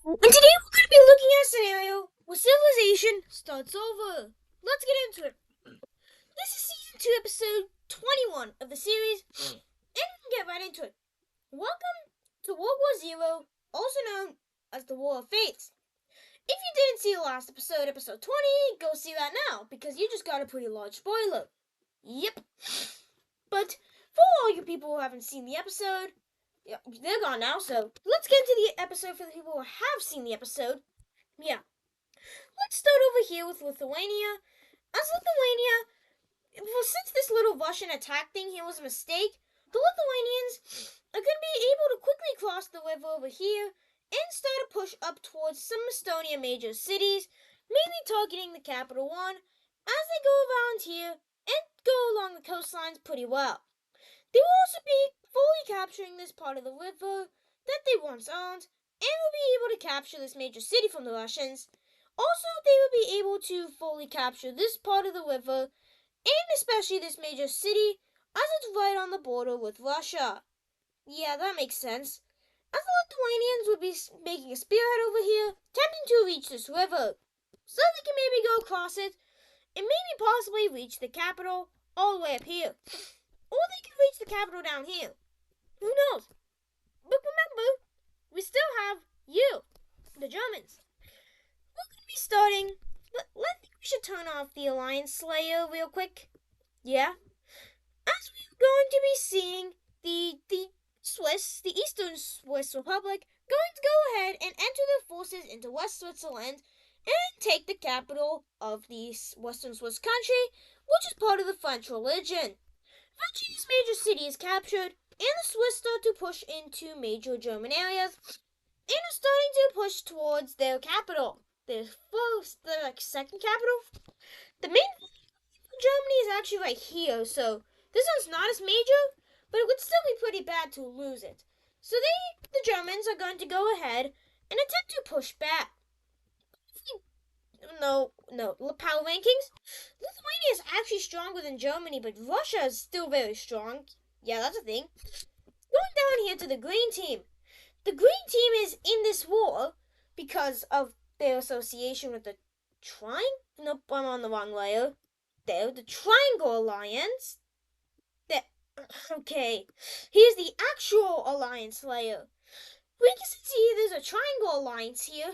And today we're going to be looking at a scenario where civilization starts over. Let's get into it. This is season 2, episode 21 of the series, and we can get right into it. Welcome to World War Zero, also known as the War of Fates. If you didn't see the last episode, episode 20, go see that now, because you just got a pretty large spoiler. Yep. But for all you people who haven't seen the episode, yeah, they're gone now, so let's get into the episode for the people who have seen the episode. Yeah. Let's start over here with Lithuania. As Lithuania, well, since this little Russian attack thing here was a mistake, the Lithuanians are going to be able to quickly cross the river over here and start a push up towards some Estonia major cities, mainly targeting the capital one, as they go around here and go along the coastlines pretty well. They will also be fully capturing this part of the river that they once owned, and will be able to capture this major city from the Russians. Also, they will be able to fully capture this part of the river, and especially this major city, as it's right on the border with Russia. Yeah, that makes sense. As the Lithuanians would be making a spearhead over here, attempting to reach this river, so they can maybe go across it, and maybe possibly reach the capital all the way up here. Or they can reach the capital down here. Who knows? But remember, we still have you, the Germans. We're going to be starting. Let think we should turn off the Alliance Slayer real quick. Yeah? As we're going to be seeing the Eastern Swiss Republic, going to go ahead and enter their forces into West Switzerland and take the capital of the Western Swiss country, which is part of the French religion. Eventually, this major city is captured, and the Swiss start to push into major German areas, and are starting to push towards their capital. Their second capital. The main Germany is actually right here, so this one's not as major, but it would still be pretty bad to lose it. So the Germans, are going to go ahead and attempt to push back. No, power rankings. Lithuania is actually stronger than Germany, but Russia is still very strong. Yeah, that's a thing. Going down here to the green team. The green team is in this war because of their association with the Nope, I'm on the wrong layer. There, the Triangle Alliance. Okay, here's the actual alliance layer. We can see there's a Triangle Alliance here,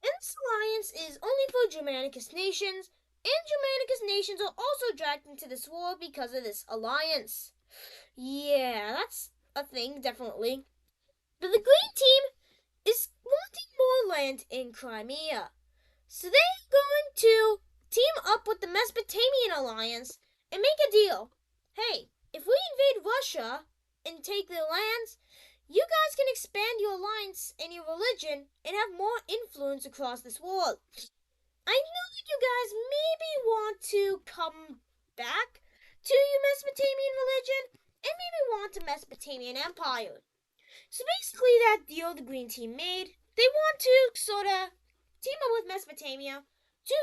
and this alliance is only for Germanicus nations, and Germanicus nations are also dragged into this war because of this alliance. Yeah, that's a thing, definitely. But the green team is wanting more land in Crimea. So they're going to team up with the Mesopotamian alliance and make a deal. Hey, if we invade Russia and take their lands, you guys can expand your alliance and your religion and have more influence across this world. I know that you guys maybe want to come back to your Mesopotamian religion and maybe want a Mesopotamian empire. So basically that deal the green team made, they want to sort of team up with Mesopotamia to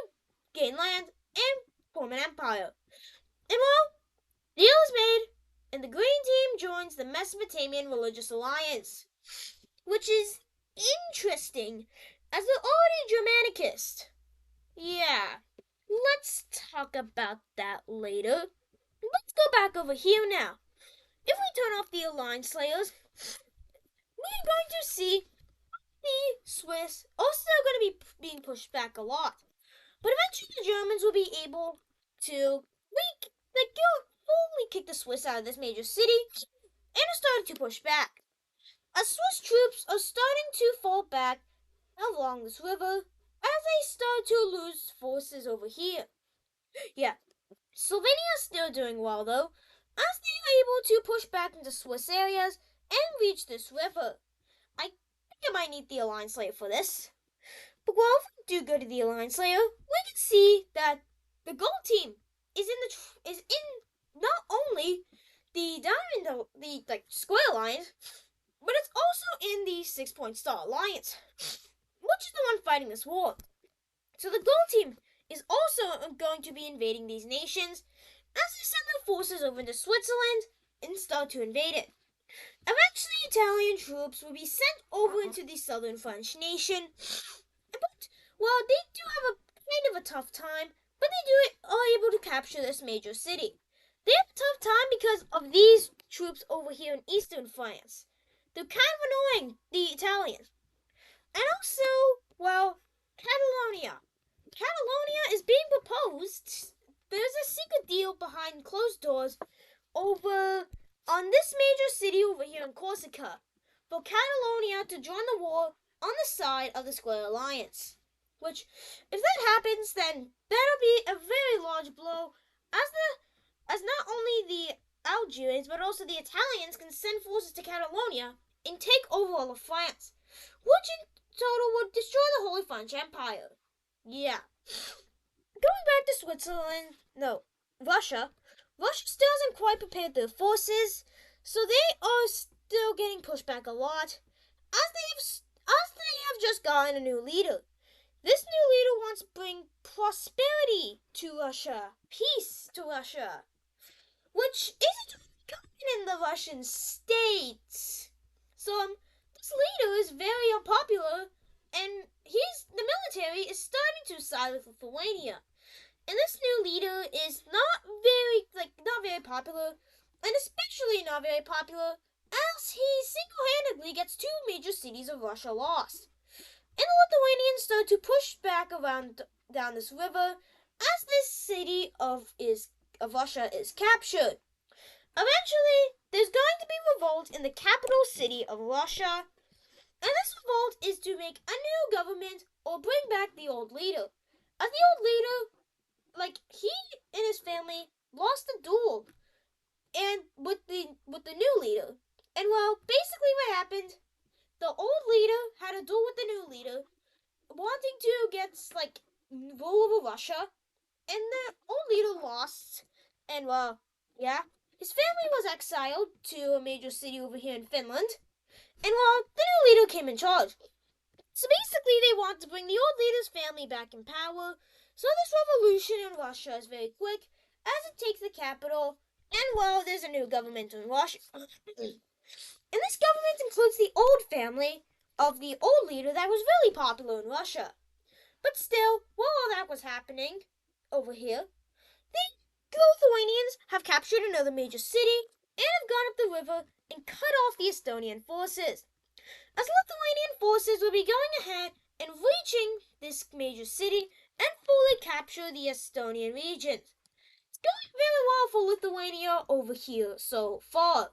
gain land and form an empire. And well, the deal is made, and the green team joins the Mesopotamian Religious Alliance, which is interesting, as they're already Germanicist. Yeah, let's talk about that later. Let's go back over here now. If we turn off the Alliance Slayers, we're going to see the Swiss are still going to be being pushed back a lot. But eventually the Germans will be able to fully kick the Swiss out of this major city and are starting to push back. As Swiss troops are starting to fall back along this river as they start to lose forces over here. Yeah, Slovenia is still doing well though, as they are able to push back into Swiss areas and reach this river. I think I might need the Alliance Slayer for this. But while if we do go to the Alliance layer, we can see that the gold team is in not only the diamond, the square alliance, but it's also in the 6-point star alliance, which is the one fighting this war. So the gold team is also going to be invading these nations as they send their forces over into Switzerland and start to invade it. Eventually, Italian troops will be sent over into the southern French nation. But, well, they do have a kind of a tough time, but are able to capture this major city. They have a tough time because of these troops over here in eastern France. They're kind of annoying, the Italians. And also, well, Catalonia. Catalonia is being proposed. There's a secret deal behind closed doors over on this major city over here in Corsica for Catalonia to join the war on the side of the Square Alliance. Which, if that happens, then that'll be a very large blow as not only the Algerians but also the Italians can send forces to Catalonia and take over all of France, which in total would destroy the Holy French Empire. Yeah. Going back to Russia. Russia still hasn't quite prepared their forces, so they are still getting pushed back a lot, as they have just gotten a new leader. This new leader wants to bring prosperity to Russia, peace to Russia, which isn't common in the Russian states. So this leader is very unpopular, and the military is starting to side with Lithuania. And this new leader is not very popular, and especially not very popular as he single-handedly gets two major cities of Russia lost. And the Lithuanians start to push back down this river as this city of Russia is captured. Eventually, there's going to be revolt in the capital city of Russia, and this revolt is to make a new government or bring back the old leader. As the old leader, he and his family lost a duel and with the new leader. And well, basically what happened, the old leader had a duel with the new leader, wanting to get rule over Russia, and the old leader lost. And well, yeah, his family was exiled to a major city over here in Finland. And well, the new leader came in charge. So basically they want to bring the old leader's family back in power. So this revolution in Russia is very quick as it takes the capital, and well, there's a new government in Russia. And this government includes the old family of the old leader that was really popular in Russia. But still, while all that was happening over here, the Lithuanians have captured another major city and have gone up the river and cut off the Estonian forces. As Lithuanian forces will be going ahead and reaching this major city and fully capture the Estonian regions. It's going very well for Lithuania over here so far.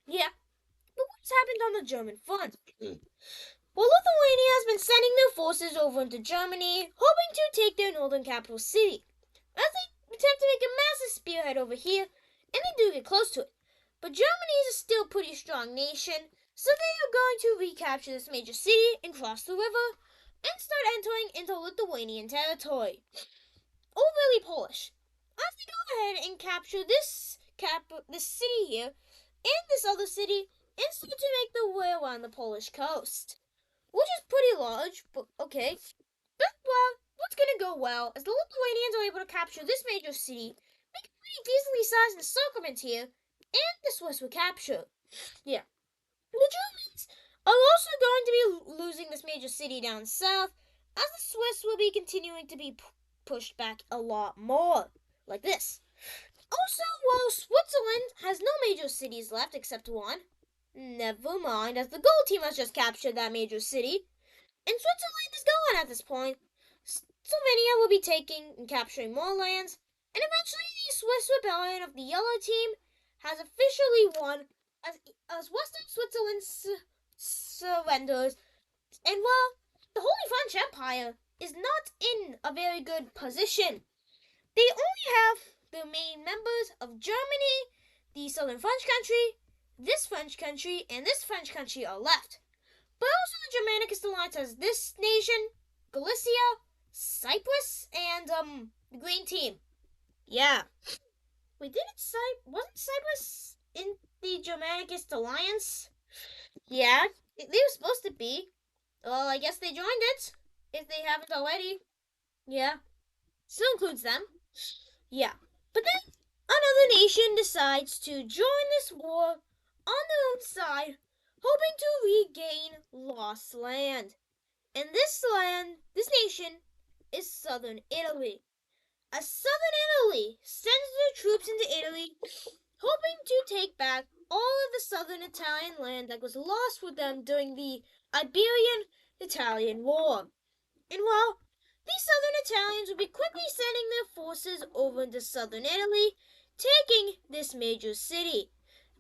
Yeah, but what's happened on the German front? Well, Lithuania has been sending their forces over into Germany, hoping to take their northern capital city. As they attempt to make a massive spearhead over here, and they do get close to it. But Germany is a still pretty strong nation, so they are going to recapture this major city and cross the river and start entering into Lithuanian territory. Overly Polish. As they go ahead and capture this city here and this other city and start to make their way around the Polish coast, which is pretty large, but okay. But well, what's gonna go well is the Lithuanians are able to capture this major city, make a pretty decently sized encirclement here, and the Swiss will capture. Yeah. The Germans are also going to be losing this major city down south, as the Swiss will be continuing to be pushed back a lot more, like this. Also, while Switzerland has no major cities left except one, never mind, as the gold team has just captured that major city, and Switzerland is gone at this point. Slovenia will be taking and capturing more lands, and eventually the Swiss rebellion of the yellow team has officially won as Western Switzerland surrenders. And well, the Holy French Empire is not in a very good position. They only have the main members of Germany, the southern French country, this French country, and this French country are left. But also the Germanicist Alliance has this nation, Galicia, Cyprus, and the Green Team. Yeah. Wait, wasn't Cyprus in the Germanicist Alliance? Yeah, they were supposed to be. Well, I guess they joined it, if they haven't already. Yeah. Still includes them. Yeah. But then another nation decides to join this war on their own side, hoping to regain lost land. And this nation, is southern Italy. As southern Italy sends their troops into Italy, hoping to take back all of the southern Italian land that was lost with them during the Iberian-Italian War. And while these southern Italians would be quickly sending their forces over into southern Italy, taking this major city.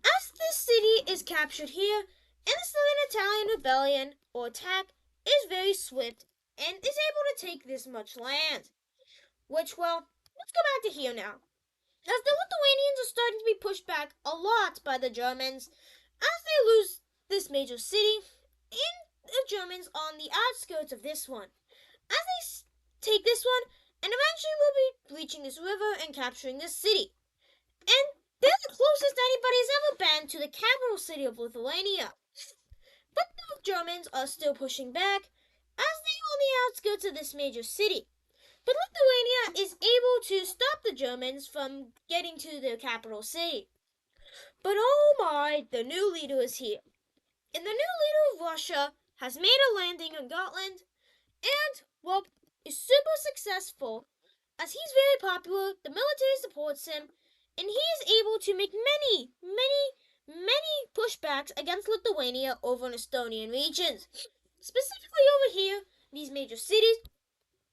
As this city is captured here, and the southern Italian rebellion or attack is very swift and is able to take this much land. Which, well, let's go back to here now. As the Lithuanians are starting to be pushed back a lot by the Germans, as they lose this major city, and the Germans on the outskirts of this one. As they take this one, and eventually will be reaching this river and capturing this city. And they're the closest anybody's ever been to the capital city of Lithuania. But the Germans are still pushing back, as they are on the outskirts of this major city. But Lithuania is able to stop the Germans from getting to their capital city. But oh my, the new leader is here. And the new leader of Russia has made a landing on Gotland and, well, is super successful. As he's very popular, the military supports him, and he is able to make many pushbacks against Lithuania over in Estonian regions. Specifically over here, these major cities,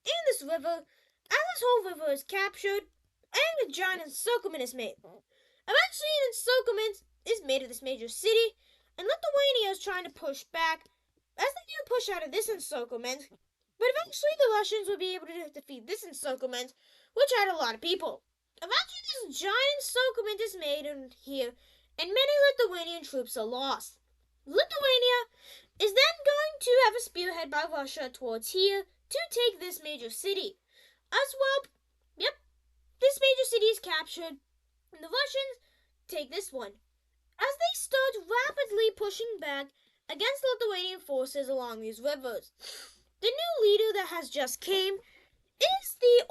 and this river, as this whole river is captured, and a giant encirclement is made. Eventually, an encirclement is made of this major city, and Lithuania is trying to push back as they do push out of this encirclement. But eventually, the Russians will be able to defeat this encirclement, which had a lot of people. Eventually, this giant encirclement is made in here, and many Lithuanian troops are lost. Lithuania is then going to have a spearhead by Russia towards here to take this major city. As well, yep, this major city is captured, and the Russians take this one. As they start rapidly pushing back against Lithuanian forces along these rivers. The new leader that has just came is the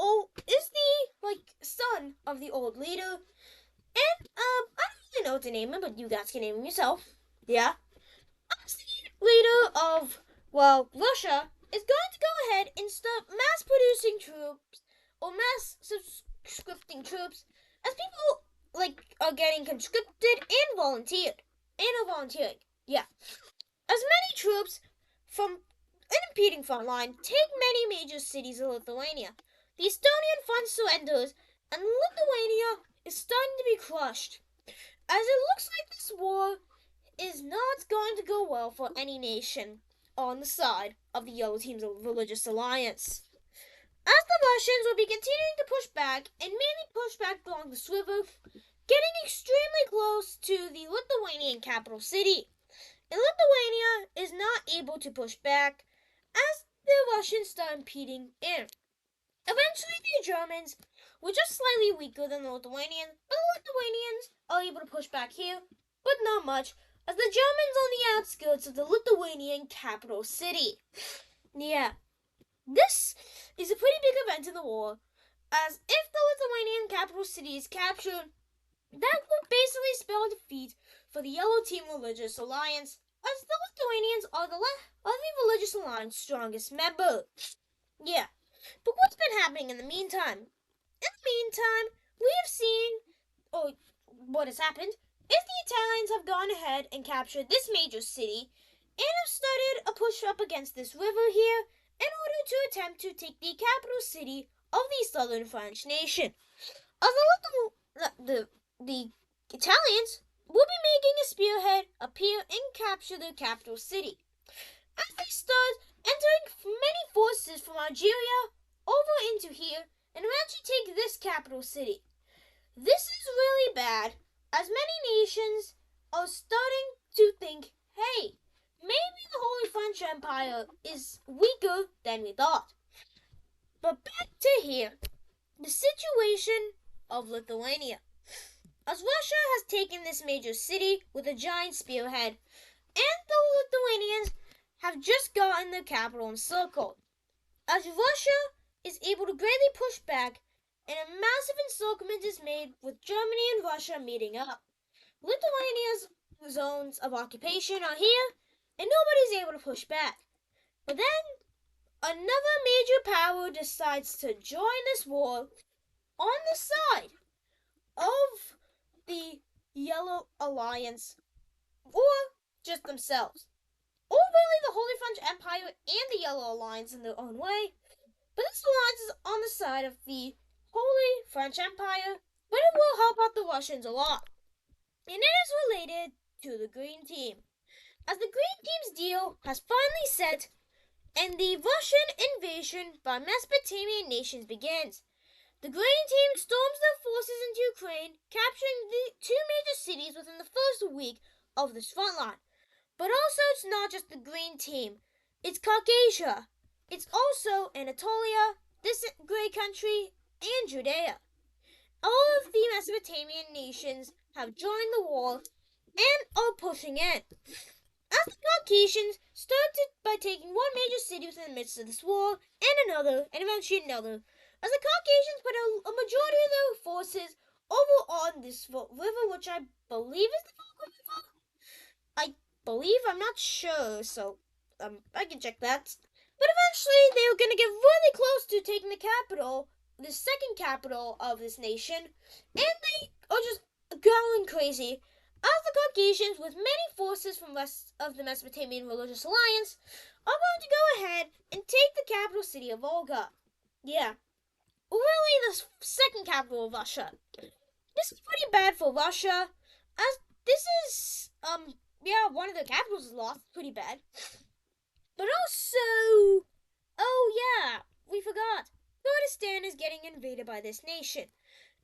son of the old leader, and I don't really know what to name him, but you guys can name him yourself. Yeah, as the leader of Russia is going to go ahead and start mass producing troops or mass subscripting troops as people are getting conscripted and volunteered and are volunteering. Yeah, as many troops from an impeding front line take many major cities of Lithuania. The Estonian front surrenders, and Lithuania is starting to be crushed. As it looks like this war is not going to go well for any nation on the side of the Yellow Team's religious alliance. As the Russians will be continuing to push back, and mainly push back along this river, getting extremely close to the Lithuanian capital city. And Lithuania is not able to push back as the Russians start impeding in. Eventually, the Germans were just slightly weaker than the Lithuanians, but the Lithuanians are able to push back here, but not much, as the Germans on the outskirts of the Lithuanian capital city. Yeah, this is a pretty big event in the war, as if the Lithuanian capital city is captured, that would basically spell defeat for the Yellow Team Religious Alliance, as the Lithuanians are the Religious Alliance strongest member. Yeah, but what's been happening in the meantime? In the meantime, we have seen, or what has happened, is the Italians have gone ahead and captured this major city, and have started a push up against this river here in order to attempt to take the capital city of the southern French nation. The Italians will be making a spearhead appear and capture their capital city. As they start entering many forces from Algeria over into here and eventually take this capital city. This is really bad, as many nations are starting to think, hey, maybe the Holy French Empire is weaker than we thought. But back to here, the situation of Lithuania. As Russia has taken this major city with a giant spearhead, and the Lithuanians have just gotten their capital encircled. As Russia is able to greatly push back, and a massive encirclement is made with Germany and Russia meeting up. zones of occupation are here, and nobody's able to push back. But then another major power decides to join this war on the side of the Yellow Alliance, or just themselves. Or really the Holy French Empire and the Yellow Alliance in their own way. But this alliance is on the side of the Holy French Empire, but it will help out the Russians a lot. And it is related to the Green Team, as the Green Team's deal has finally set, and the Russian invasion by Mesopotamian nations begins. The Green Team storms their forces into Ukraine, capturing the two major cities within the first week of this front line. But also, it's not just the Green Team. It's Caucasia. It's also Anatolia, this great country, and Judea. All of the Mesopotamian nations have joined the war and are pushing in. As the Caucasians started by taking one major city within the midst of this war, and another, and eventually another, as the Caucasians put a majority of their forces over on this river, which I believe is the Volga River. I'm not sure, so I can check that. But eventually, they were going to get really close to taking the capital, the second capital of this nation, and they are just going crazy. As the Caucasians, with many forces from rest of the Mesopotamian Religious Alliance, are going to go ahead and take the capital city of Volga. Yeah, really the second capital of Russia. This is pretty bad for Russia, as this is, one of the capitals is lost. Pretty bad. But also, oh yeah, we forgot. Kurdistan is getting invaded by this nation,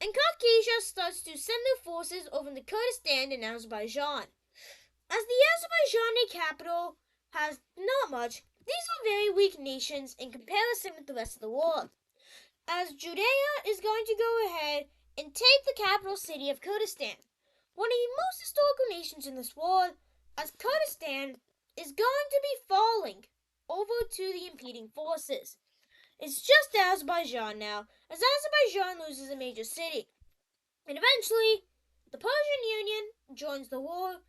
and Caucasia starts to send their forces over to Kurdistan and Azerbaijan. As the Azerbaijani capital has not much, these are very weak nations in comparison with the rest of the world. As Judea is going to go ahead and take the capital city of Kurdistan, one of the most historical nations in this world, as Kurdistan is going to be falling over to the impeding forces. It's just Azerbaijan now, as Azerbaijan loses a major city. And eventually, the Persian Union joins the war and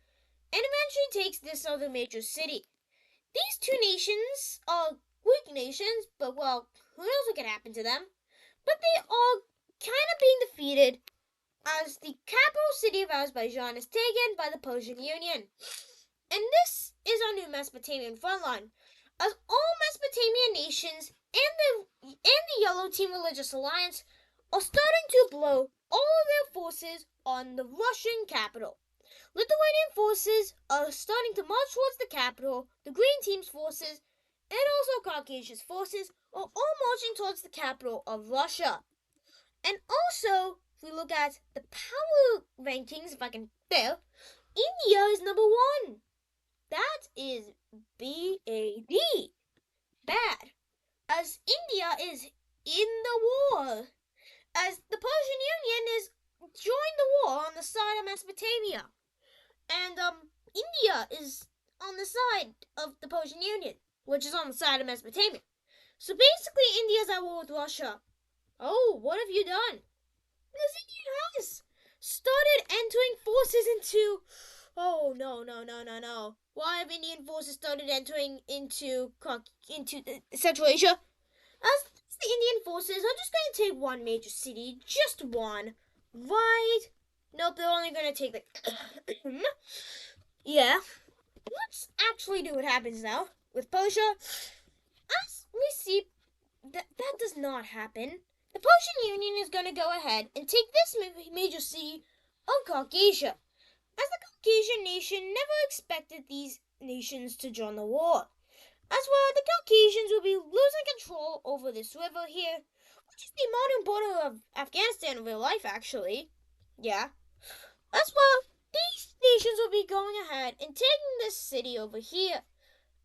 eventually takes this other major city. These two nations are weak nations, but well, who knows what can happen to them? But they are kind of being defeated as the capital city of Azerbaijan is taken by the Persian Union. And this is our new Mesopotamian frontline, as all Mesopotamian nations and the Yellow Team Religious Alliance are starting to blow all of their forces on the Russian capital. Lithuanian forces are starting to march towards the capital, the Green Team's forces, and also Caucasia's forces are all marching towards the capital of Russia. And also, if we look at the power rankings, if I can tell, India is number 1. That is BAD. Bad. As India is in the war. As the Persian Union is joined the war on the side of Mesopotamia. And India is on the side of the Persian Union, which is on the side of Mesopotamia. So basically, India's at war with Russia. Oh, what have you done? Because India has started entering forces into... Oh, no. Why have Indian forces started entering into Central Asia? As the Indian forces are just going to take one major city, just one. Right? Nope, they're only going to take the... Yeah. Let's actually do what happens now with Persia. As we see, that does not happen. The Persian Union is going to go ahead and take this major city of Caucasia, as the Caucasian nation never expected these nations to join the war. As well, the Caucasians will be losing control over this river here, which is the modern border of Afghanistan in real life, actually. Yeah. As well, these nations will be going ahead and taking this city over here.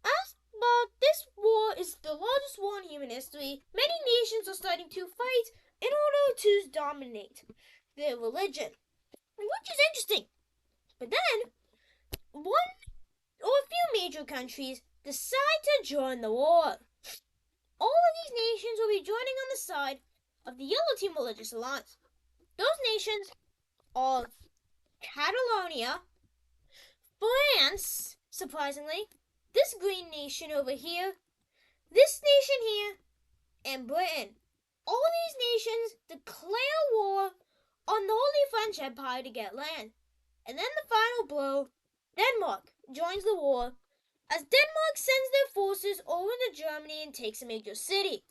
As well, this war is the largest war in human history. Many nations are starting to fight in order to dominate their religion, which is interesting. But then, one or a few major countries decide to join the war. All of these nations will be joining on the side of the Yellow Team Religious Alliance. Those nations are Catalonia, France, surprisingly, this green nation over here, this nation here, and Britain. All these nations declare war on the Holy French Empire to get land. And then the final blow, Denmark joins the war as Denmark sends their forces over to Germany and takes a major city.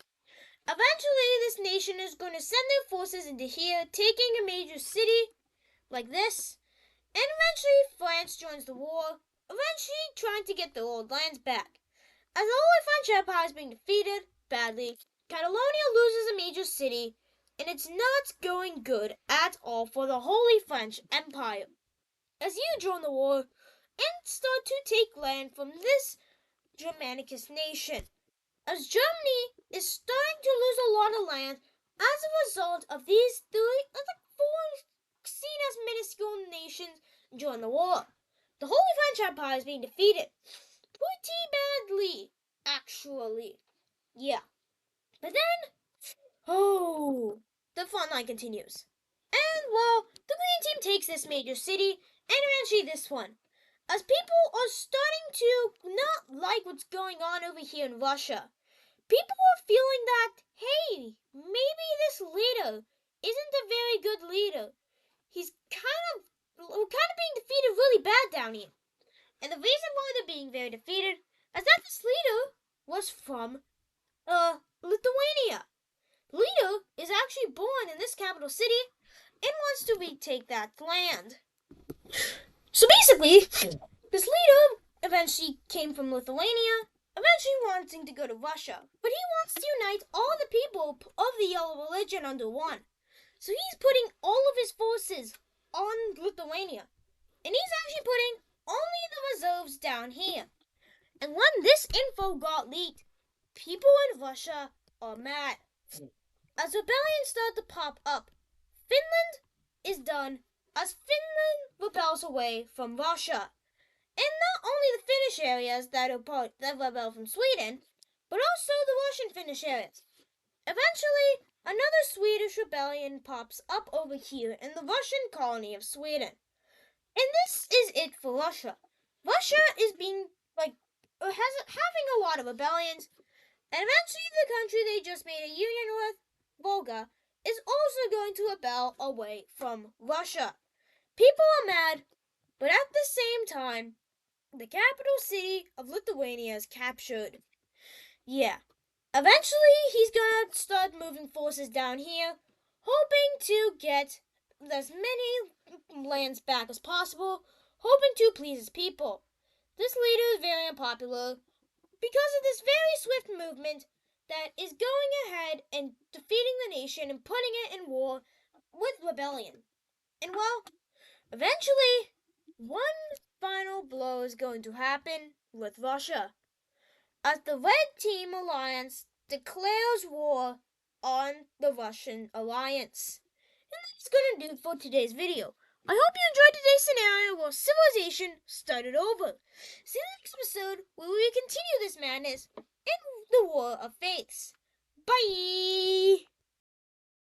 Eventually, this nation is going to send their forces into here, taking a major city like this. And eventually, France joins the war, eventually trying to get their old lands back. As the Holy French Empire is being defeated badly, Catalonia loses a major city, and it's not going good at all for the Holy French Empire. As you join the war and start to take land from this Germanicus nation, as Germany is starting to lose a lot of land as a result of these four seen as minuscule nations join the war. The Holy French Empire is being defeated pretty badly, actually. Yeah. But then, the fun line continues. And, well, the green team takes this major city, and eventually this one. As people are starting to not like what's going on over here in Russia. People are feeling that, hey, maybe this leader isn't a very good leader. He's we're kind of being defeated really bad down here. And the reason why they're being very defeated is that this leader was from Lithuania. The leader is actually born in this capital city and wants to retake that land. So basically, this leader eventually came from Lithuania, eventually wanting to go to Russia. But he wants to unite all the people of the Yellow Religion under one. So he's putting all of his forces on Lithuania. And he's actually putting only the reserves down here. And when this info got leaked, people in Russia are mad. As rebellions start to pop up, Finland is done as Finland rebels away from Russia. And not only the Finnish areas that rebel from Sweden, but also the Russian Finnish areas. Eventually, another Swedish rebellion pops up over here in the Russian colony of Sweden. And this is it for Russia. Russia is having a lot of rebellions, and eventually the country they just made a union with, Volga, is also going to rebel away from Russia. People are mad, but at the same time, the capital city of Lithuania is captured. Yeah. Eventually, he's gonna start moving forces down here, hoping to get as many lands back as possible, hoping to please his people. This leader is very unpopular because of this very swift movement that is going ahead and defeating the nation and putting it in war with rebellion. And well, eventually, one final blow is going to happen with Russia, as the Red Team Alliance declares war on the Russian alliance. And that's going to do it for today's video. I hope you enjoyed today's scenario where civilization started over. See you in the next episode where we continue this madness in the War of Faiths. Bye!